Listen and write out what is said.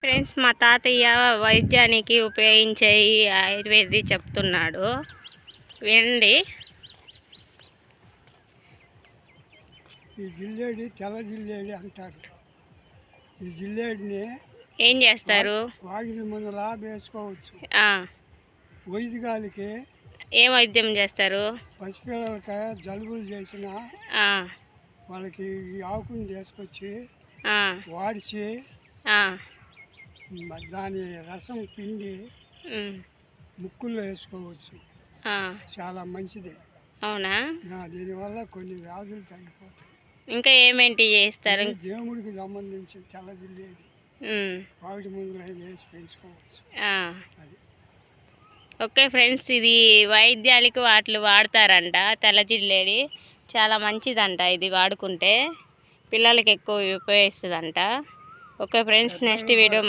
Friends, మా తాతయ్య వైద్యానికి ఉపయోగించే ఈ ఆయుర్వేది చెప్తున్నాడు, వినండి. ఈ జిల్లేడి తెల్ల జిల్లేడి అంటారు. ఈ జిల్లేడిని ఏం చేస్తారు? వాగిలి ముందలా వేసుకోవచ్చు. వైద్యగాలికి ఏం వైద్యం చేస్తారు? పసిపిల్లలకి జలుబులు చేసిన వాళ్ళకి ఈ ఆకుని తీసుకొచ్చి వాడిచి దాని రసం పిండి ముక్కుల్లో వేసుకోవచ్చు. చాలా మంచిది. అవునా? దీనివల్ల కొన్ని వ్యాధులు తగ్గిపోతాయి. ఇంకా ఏమేంటి చేస్తారు? దేవుడికి సంబంధించి తెల్ల జిల్లేడి వాటి ముందు వేసి పెంచుకోవచ్చు. అది ఓకే ఫ్రెండ్స్, ఇది వైద్యాలకు వాటిలు వాడతారంట. తెల్ల జిల్లేడి చాలా మంచిదంట. ఇది వాడుకుంటే పిల్లలకి ఎక్కువ ఉపయోగిస్తుందంట. Okay friends, next video